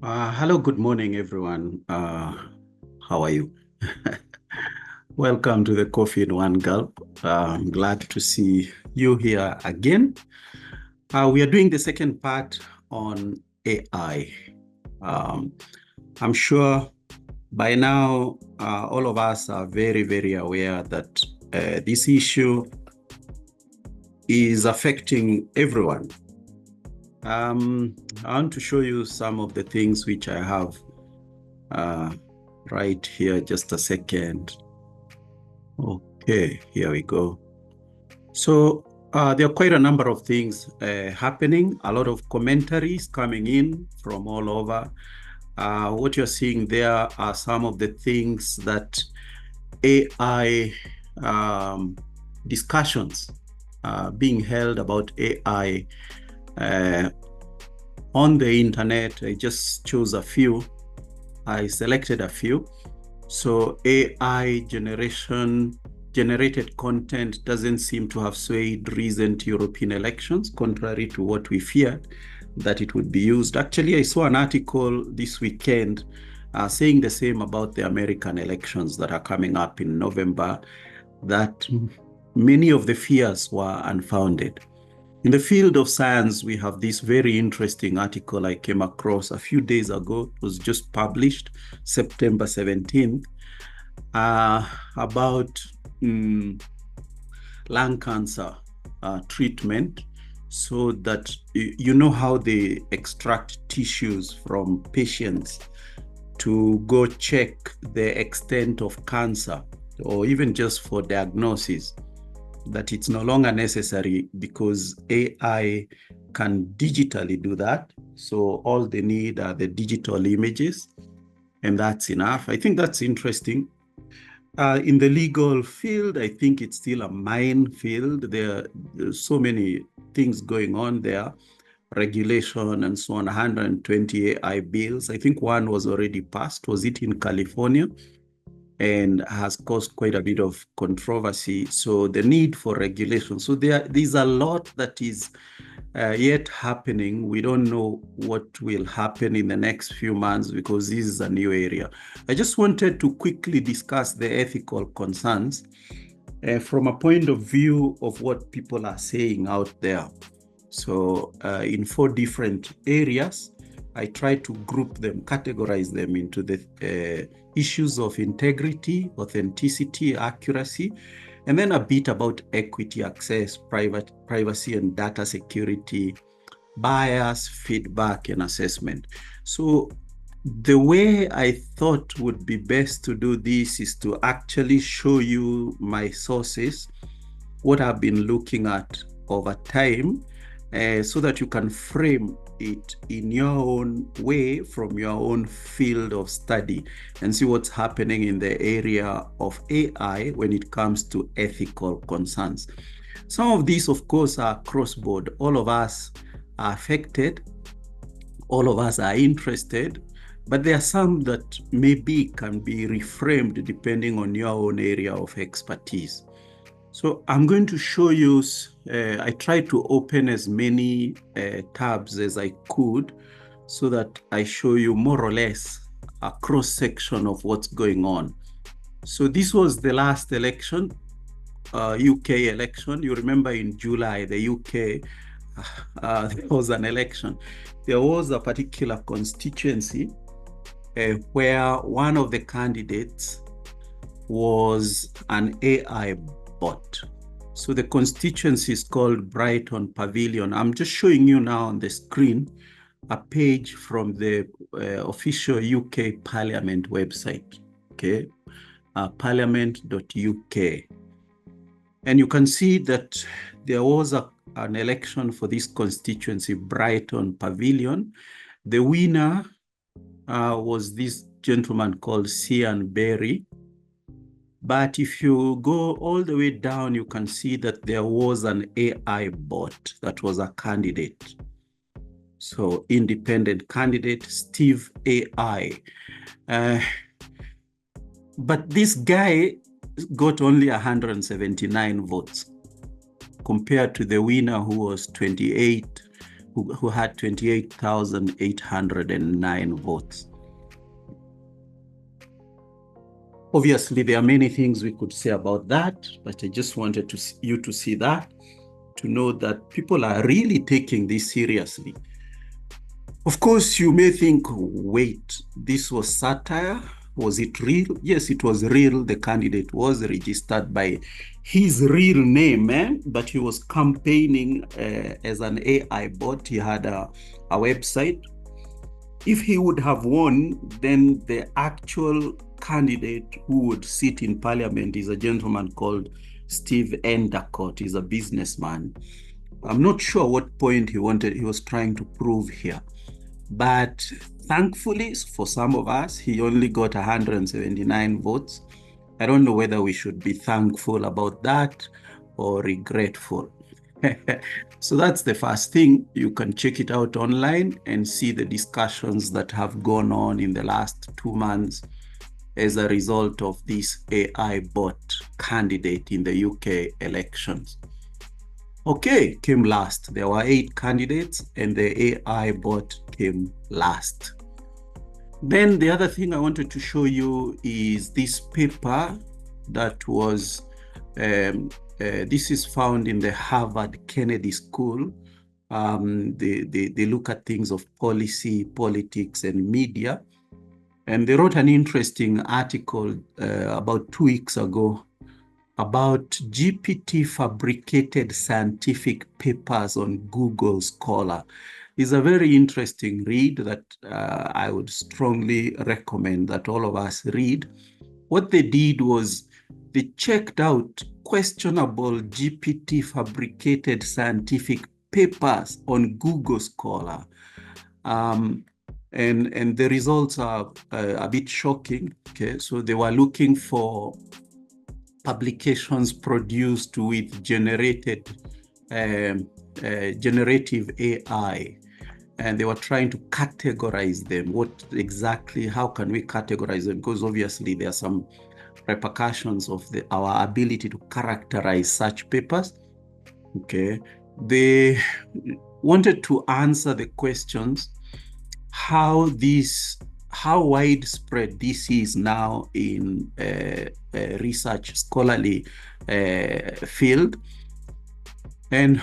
Hello, good morning, everyone. How are you? Welcome to the Coffee in One Gulp. I'm glad to see you here again. We are doing the second part on AI. Um, I'm sure by now, all of us are very, very aware that this issue is affecting everyone. I want to show you some of the things which I have right here. Just a second. Okay, here we go. So there are quite a number of things happening, a lot of commentaries coming in from all over. What you're seeing there are some of the things that AI discussions being held about AI on the internet. I just chose a few. I selected a few. So AI generated content doesn't seem to have swayed recent European elections, contrary to what we feared that it would be used. Actually, I saw an article this weekend saying the same about the American elections that are coming up in November, that many of the fears were unfounded. In the field of science, we have this very interesting article I came across a few days ago. It was just published September 17th about lung cancer treatment, so that you know how they extract tissues from patients to go check the extent of cancer, or even just for diagnosis, that it's no longer necessary because AI can digitally do that. So all they need are the digital images, and that's enough. I think that's interesting. In the legal field, I think it's still a minefield. There's so many things going on there, regulation and so on, 120 AI bills. I think one was already passed. Was it in California? And has caused quite a bit of controversy. So the need for regulation. So there's a lot that is yet happening. We don't know what will happen in the next few months because this is a new area. I just wanted to quickly discuss the ethical concerns from a point of view of what people are saying out there. So in 4 different areas, I try to group them, categorize them into the issues of integrity, authenticity, accuracy, and then a bit about equity, access, privacy and data security, bias, feedback, and assessment. So the way I thought would be best to do this is to actually show you my sources, what I've been looking at over time, so that you can frame it in your own way from your own field of study and see what's happening in the area of AI when it comes to ethical concerns. Some of these, of course, are cross-board. All of us are affected. All of us are interested. But there are some that maybe can be reframed depending on your own area of expertise. So I'm going to show you, I tried to open as many tabs as I could so that I show you more or less a cross-section of what's going on. So this was the last election, UK election. You remember in July, the UK, there was an election. There was a particular constituency where one of the candidates was an AI bot. So the constituency is called Brighton Pavilion. I'm just showing you now on the screen a page from the official UK Parliament website, okay, parliament.uk. And you can see that there was an election for this constituency, Brighton Pavilion. The winner was this gentleman called Cian Berry. But if you go all the way down, you can see that there was an AI bot that was a candidate. So independent candidate, Steve AI. But this guy got only 179 votes compared to the winner who was 28 who had 28,809 votes. Obviously, there are many things we could say about that, but I just wanted you to see that, to know that people are really taking this seriously. Of course, you may think, wait, this was satire. Was it real? Yes, it was real. The candidate was registered by his real name, but he was campaigning as an AI bot. He had a website. If he would have won, then the actual candidate who would sit in parliament is a gentleman called Steve Endicott. He's a businessman. I'm not sure what point he was trying to prove here. But thankfully, for some of us, he only got 179 votes. I don't know whether we should be thankful about that or regretful. So that's the first thing. You can check it out online and see the discussions that have gone on in the last 2 months as a result of this AI bot candidate in the UK elections. Okay, came last. There were 8 candidates and the AI bot came last. Then the other thing I wanted to show you is this paper that was, this is found in the Harvard Kennedy School. They look at things of policy, politics, and media. And they wrote an interesting article about 2 weeks ago about GPT-fabricated scientific papers on Google Scholar. It's a very interesting read that I would strongly recommend that all of us read. What they did was they checked out questionable GPT-fabricated scientific papers on Google Scholar. And the results are a bit shocking. Okay, so they were looking for publications produced with generative AI, and they were trying to categorize them. How can we categorize them? Because obviously there are some repercussions of our ability to characterize such papers. Okay, they wanted to answer the questions how widespread this is now in research scholarly field, and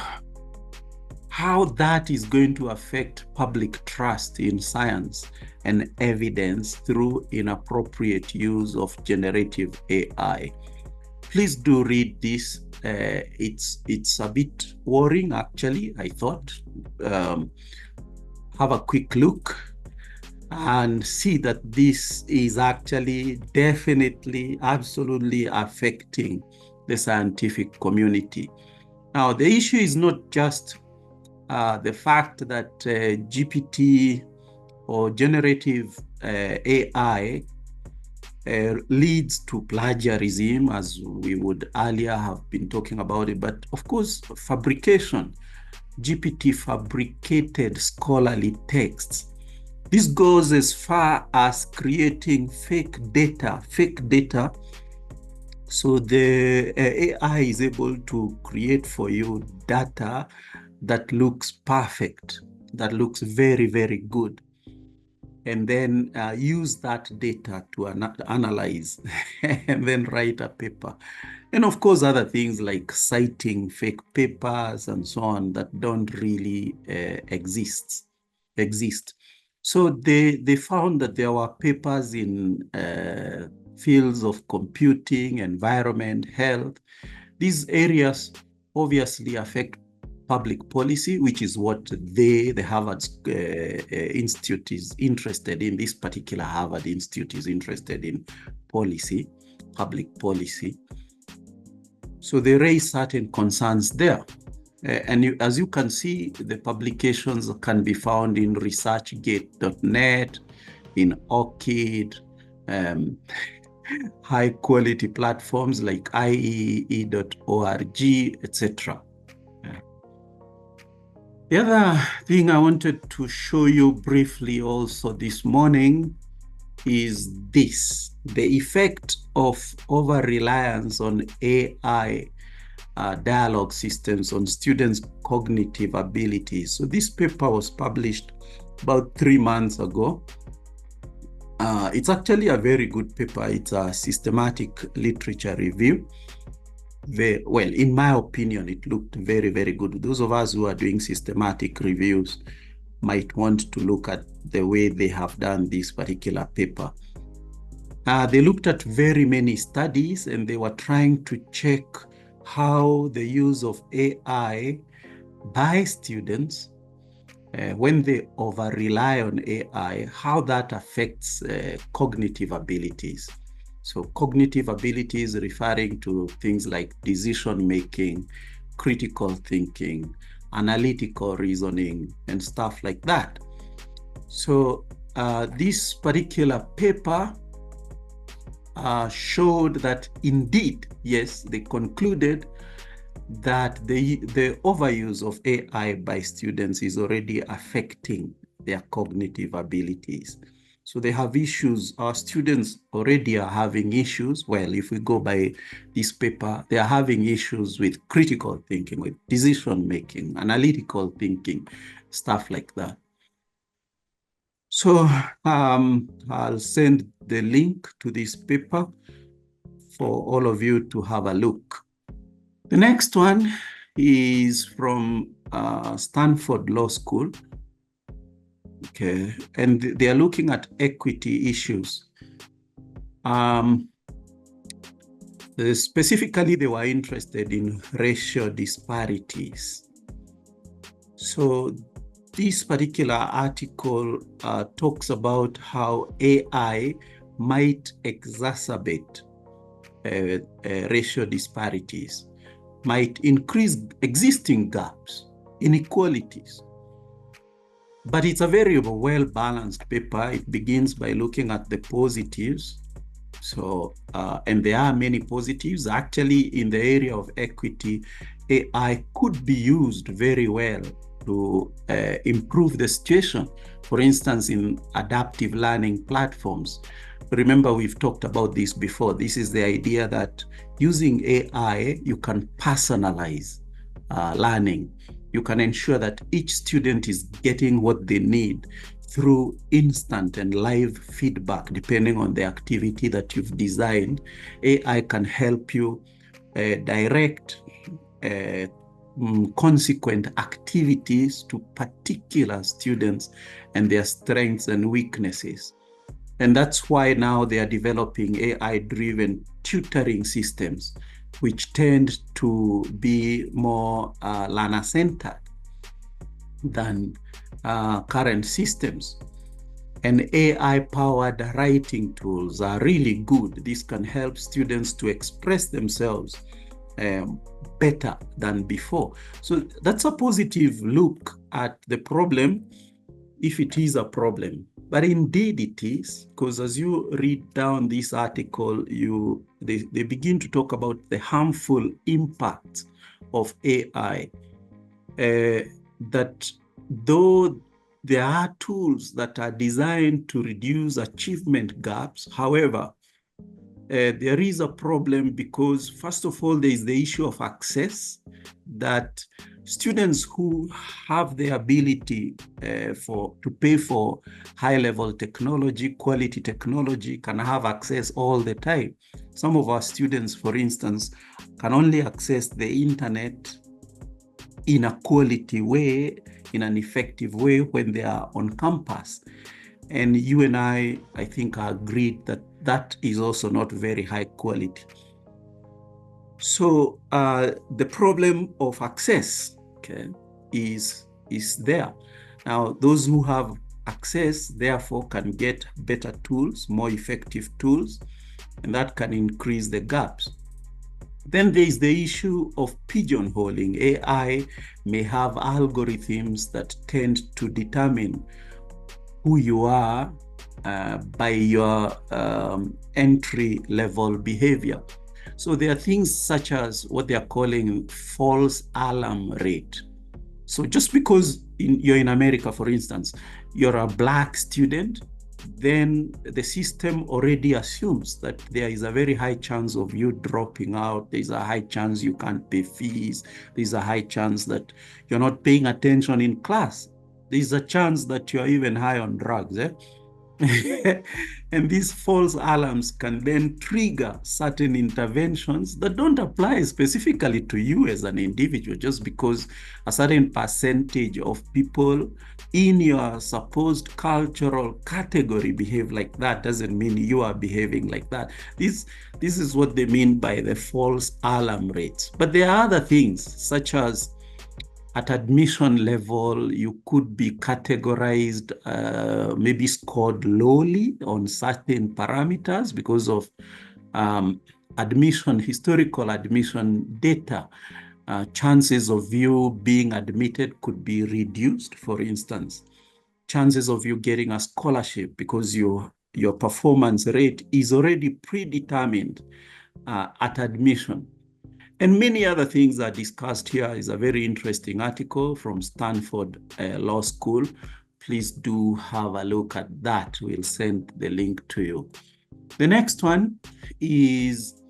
how that is going to affect public trust in science and evidence through inappropriate use of generative AI. Please do read this. It's a bit worrying, actually, I thought. Have a quick look and see that this is actually definitely, absolutely affecting the scientific community. Now, the issue is not just the fact that GPT or generative AI leads to plagiarism, as we would earlier have been talking about it, but of course, fabrication, GPT fabricated scholarly texts. This goes as far as creating fake data. So the AI is able to create for you data that looks perfect, that looks very, very good, and then use that data to analyze and then write a paper. And of course, other things like citing fake papers and so on that don't really exist. So they found that there were papers in fields of computing, environment, health. These areas obviously affect public policy, which is what the Harvard Institute is interested in. This particular Harvard Institute is interested in policy, public policy. So they raise certain concerns there. As you can see, the publications can be found in researchgate.net, in ORCID, high quality platforms like IEEE.org, etc. The other thing I wanted to show you briefly also this morning is this: the effect of over-reliance on AI dialogue systems on students' cognitive abilities. So this paper was published about 3 months ago. It's actually a very good paper. It's a systematic literature review. Well, in my opinion, it looked very, very good. Those of us who are doing systematic reviews might want to look at the way they have done this particular paper. They looked at very many studies, and they were trying to check how the use of AI by students, when they over-rely on AI, how that affects cognitive abilities. So cognitive abilities referring to things like decision-making, critical thinking, analytical reasoning, and stuff like that. So this particular paper showed that indeed, yes, they concluded that the overuse of AI by students is already affecting their cognitive abilities. So they have issues. Our students already are having issues. Well, if we go by this paper, they are having issues with critical thinking, with decision-making, analytical thinking, stuff like that. So I'll send the link to this paper for all of you to have a look. The next one is from Stanford Law School. Okay, and they are looking at equity issues. Specifically, they were interested in racial disparities. So this particular article talks about how AI might exacerbate racial disparities, might increase existing gaps, inequalities. But it's a very well-balanced paper. It begins by looking at the positives. So, and there are many positives. Actually, in the area of equity, AI could be used very well to improve the situation. For instance, in adaptive learning platforms. Remember, we've talked about this before. This is the idea that using AI, you can personalize learning. You can ensure that each student is getting what they need through instant and live feedback, depending on the activity that you've designed. AI can help you direct consequent activities to particular students and their strengths and weaknesses. And that's why now they are developing AI-driven tutoring systems, which tend to be more learner-centered than current systems. And AI-powered writing tools are really good. This can help students to express themselves better than before. So that's a positive look at the problem, if it is a problem. But indeed it is, because as you read down this article, they begin to talk about the harmful impact of AI. That though there are tools that are designed to reduce achievement gaps, however, there is a problem because, first of all, there is the issue of access, that students who have the ability to pay for high-level technology, quality technology, can have access all the time. Some of our students, for instance, can only access the internet in a quality way, in an effective way when they are on campus. And you and I think, are agreed that that is also not very high quality. So the problem of access, okay, is there. Now, those who have access, therefore, can get better tools, more effective tools, and that can increase the gaps. Then there is the issue of pigeonholing. AI may have algorithms that tend to determine who you are by your entry-level behavior. So there are things such as what they are calling false alarm rate. So just because you're in America, for instance, you're a Black student, then the system already assumes that there is a very high chance of you dropping out. There's a high chance you can't pay fees. There's a high chance that you're not paying attention in class. There's a chance that you're even high on drugs. And these false alarms can then trigger certain interventions that don't apply specifically to you as an individual. Just because a certain percentage of people in your supposed cultural category behave like that doesn't mean you are behaving like that. This is what they mean by the false alarm rates. But there are other things, such as at admission level, you could be categorized, maybe scored lowly on certain parameters because of historical admission data. Chances of you being admitted could be reduced, for instance. Chances of you getting a scholarship because your performance rate is already predetermined at admission. And many other things are discussed here. Is a very interesting article from Stanford Law School. Please do have a look at that. We'll send the link to you. The next one is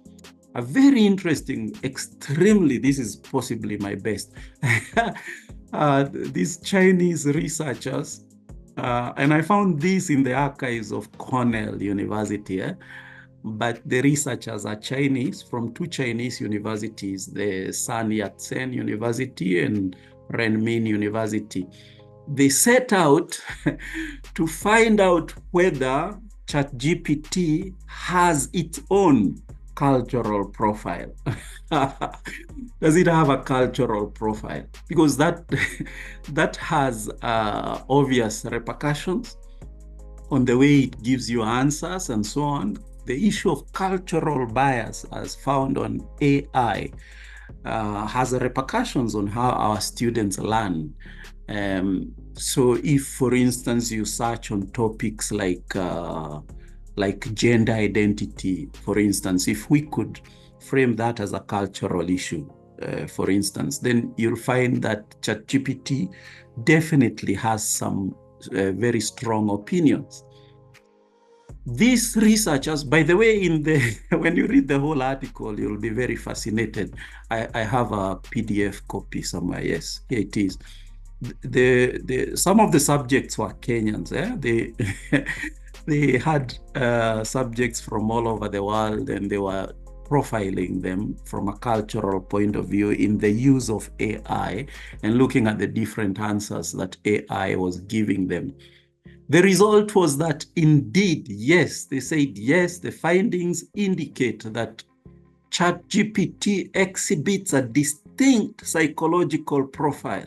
a very interesting, this is possibly my best. These Chinese researchers, and I found this in the archives of Cornell University, but the researchers are Chinese from two Chinese universities, the Sun Yat-sen University and Renmin University. They set out to find out whether ChatGPT has its own cultural profile. Does it have a cultural profile? Because that has obvious repercussions on the way it gives you answers and so on. The issue of cultural bias, as found on AI, has repercussions on how our students learn. So if, for instance, you search on topics like gender identity, for instance, if we could frame that as a cultural issue, for instance, then you'll find that ChatGPT definitely has some very strong opinions. These researchers, by the way, when you read the whole article, you'll be very fascinated. I have a PDF copy somewhere. Yes, here it is. Some of the subjects were Kenyans. They had subjects from all over the world, and they were profiling them from a cultural point of view in the use of AI and looking at the different answers that AI was giving them. The result was that indeed, yes, they said, yes, the findings indicate that ChatGPT exhibits a distinct psychological profile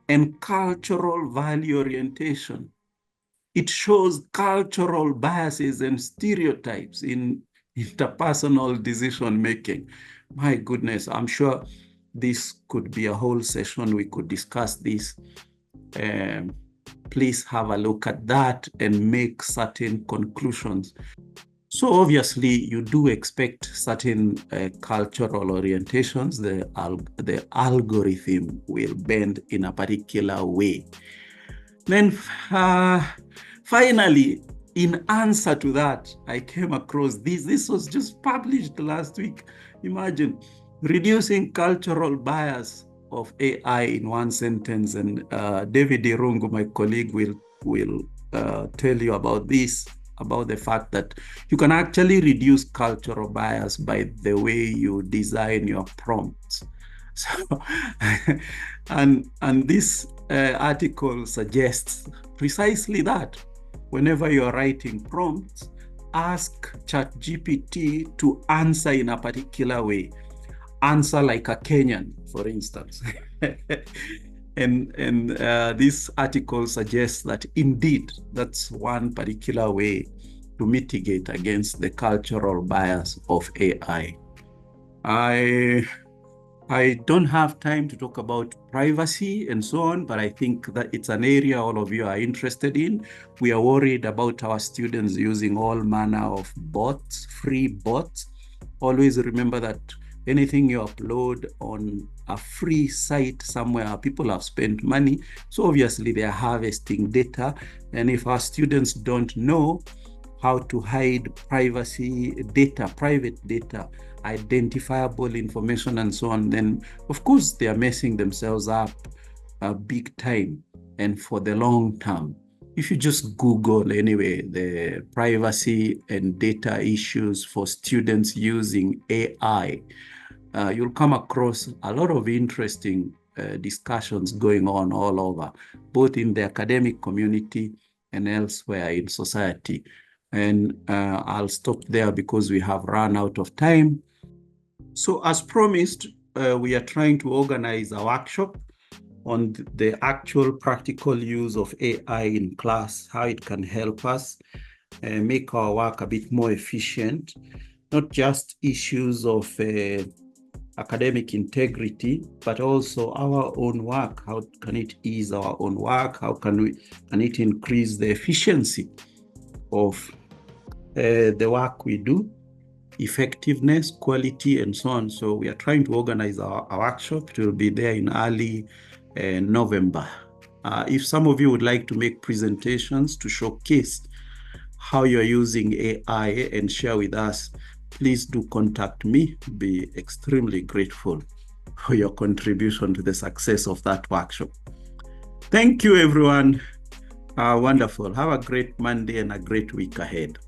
and cultural value orientation. It shows cultural biases and stereotypes in interpersonal decision-making. My goodness, I'm sure this could be a whole session. We could discuss this. Please have a look at that and make certain conclusions. So obviously, you do expect certain cultural orientations. The algorithm will bend in a particular way. Then finally, in answer to that, I came across this. This was just published last week. Imagine reducing cultural bias of AI in one sentence. And David Irungu, my colleague, will tell you about this, about the fact that you can actually reduce cultural bias by the way you design your prompts. So, and this article suggests precisely that. Whenever you're writing prompts, ask ChatGPT to answer in a particular way. Answer like a Kenyan, for instance. And this article suggests that indeed that's one particular way to mitigate against the cultural bias of AI. I don't have time to talk about privacy and so on, but I think that it's an area all of you are interested in. We are worried about our students using all manner of bots, free bots. Always remember that anything you upload on a free site somewhere. People have spent money, so obviously they are harvesting data. And if our students don't know how to hide privacy data, private data, identifiable information, and so on, then of course they are messing themselves up big time and for the long term. If you just Google anyway, the privacy and data issues for students using AI, you'll come across a lot of interesting discussions going on all over, both in the academic community and elsewhere in society. And I'll stop there because we have run out of time. So as promised, we are trying to organize a workshop on the actual practical use of AI in class, how it can help us make our work a bit more efficient, not just issues of academic integrity, but also our own work. How can it ease our own work? How can it increase the efficiency of the work we do, effectiveness, quality, and so on. So we are trying to organize our workshop. It will be there in early November. If some of you would like to make presentations to showcase how you're using AI and share with us, please do contact me. Be extremely grateful for your contribution to the success of that workshop. Thank you, everyone. Wonderful. Have a great Monday and a great week ahead.